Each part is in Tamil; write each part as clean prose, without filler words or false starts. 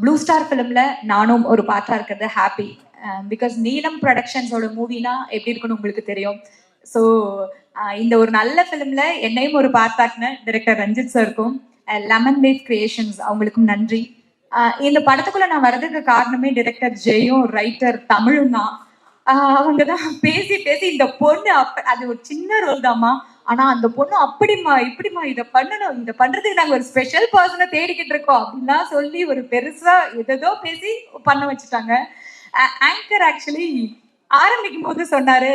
ப்ளூ ஸ்டார் ஃபிலிம்ல நானும் ஒரு பார்ட்டா இருக்கிறது ஹாப்பி. பிகாஸ் நீலம் ப்ரொடக்ஷன்ஸோட மூவினா எப்படி இருக்குன்னு உங்களுக்கு தெரியும். ஸோ இந்த ஒரு நல்ல ஃபிலிம்ல என்னையும் ஒரு பார்ட்டாக்குன டைரக்டர் ரஞ்சித் சாருக்கும், லெமன் லீஃப் கிரியேஷன்ஸ் அவங்களுக்கும் நன்றி. இந்த படத்துக்குள்ள நான் வர்றதுக்கு காரணமே டைரக்டர் ஜெயும் ரைட்டர் தமிழும் தான். அவங்க தான் பேசி பேசி இந்த பொண்ணு அது ஒரு சின்ன ரோல் தாம்மா, ஆனா அந்த பொண்ணு அப்படிமா இப்படிமா இதை பண்ணணும், இதை பண்றதுக்கு நாங்க ஒரு ஸ்பெஷல் பர்சனை தேடிக்கிட்டு இருக்கோம் அப்படின்லாம் சொல்லி ஒரு பெருசா எதோ பேசி பண்ண வச்சுட்டாங்க. ஆங்கர் ஆக்சுவலி ஆரம்பிக்கும் போது சொன்னாரு,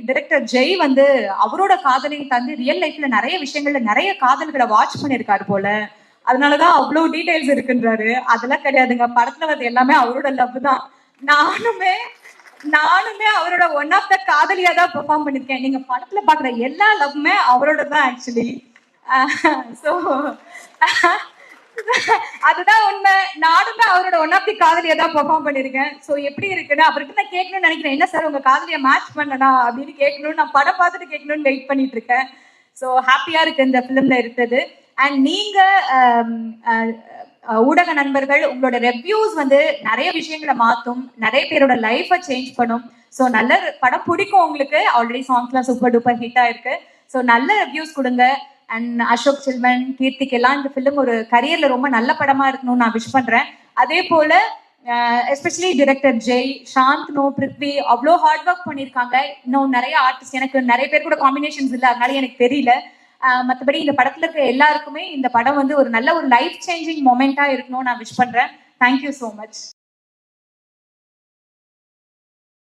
டைரக்டர் ஜெய் வந்து அவரோட காதலையும் தந்து ரியல் லைஃப்ல நிறைய விஷயங்கள்ல நிறைய காதல்களை வாட்ச் பண்ணிருக்காரு போல, அதனாலதான் அவ்வளவு டீடைல்ஸ் இருக்குன்றாரு. அதெல்லாம் கிடையாதுங்க, படத்துல வந்து எல்லாமே அவரோட லவ் தான். நானுமே அவரோட ஒன் ஆஃப் த காதலியா தான் பெர்ஃபார்ம் பண்ணிருக்கேன். நீங்க படத்துல பாக்குற எல்லா லவ்மே அவரோட தான் ஆக்சுவலி. ஸோ அதுதான் உண்மை. நானுமே அவரோட ஒன் ஆஃப் தி காதலியா தான் பெர்ஃபார்ம் பண்ணிருக்கேன். ஸோ எப்படி இருக்குன்னு அவர்கிட்ட நான் கேட்கணும்னு நினைக்கிறேன். என்ன சார் உங்க காதலியை மேட்ச் பண்ணனா அப்படின்னு கேட்கணும்னு நான் படம் பார்த்துட்டு கேட்கணும்னு வெயிட் பண்ணிட்டு இருக்கேன். ஸோ ஹாப்பியா இருக்கு இந்த ஃபிலிம்ல இருக்கிறது. அண்ட் நீங்க ஊடக நண்பர்கள், உங்களோட ரெவ்யூஸ் வந்து நிறைய விஷயங்களை மாற்றும், நிறைய பேரோட லைஃபை சேஞ்ச் பண்ணும். ஸோ நல்ல படம் பிடிக்கும் உங்களுக்கு. ஆல்ரெடி சாங்ஸ்லாம் சூப்பர் டூப்பர் ஹிட் ஆயிருக்கு. ஸோ நல்ல ரெவ்யூஸ் கொடுங்க. அண்ட் அசோக் செல்வன், கீர்த்திக் எல்லாம் இந்த ஃபிலிம் ஒரு கரியர்ல ரொம்ப நல்ல படமா இருக்கணும்னு நான் விஷ் பண்றேன். அதே போல எஸ்பெஷலி டைரக்டர் ஜெய், சாந்த்னு, பிருத்வி அவ்வளோ ஹார்ட் ஒர்க் பண்ணியிருக்காங்க. இன்னும் நிறைய ஆர்டிஸ்ட், எனக்கு நிறைய பேர் கூட காம்பினேஷன்ஸ் இல்லை, அதனால எனக்கு தெரியல. மற்றபடி இந்த படத்துல இருக்க எல்லாருக்குமே இந்த படம் வந்து ஒரு நல்ல ஒரு லைஃப் சேஞ்சிங் மொமெண்டா இருக்கணும்னு நான் விஷ் பண்றேன். Thank you so much.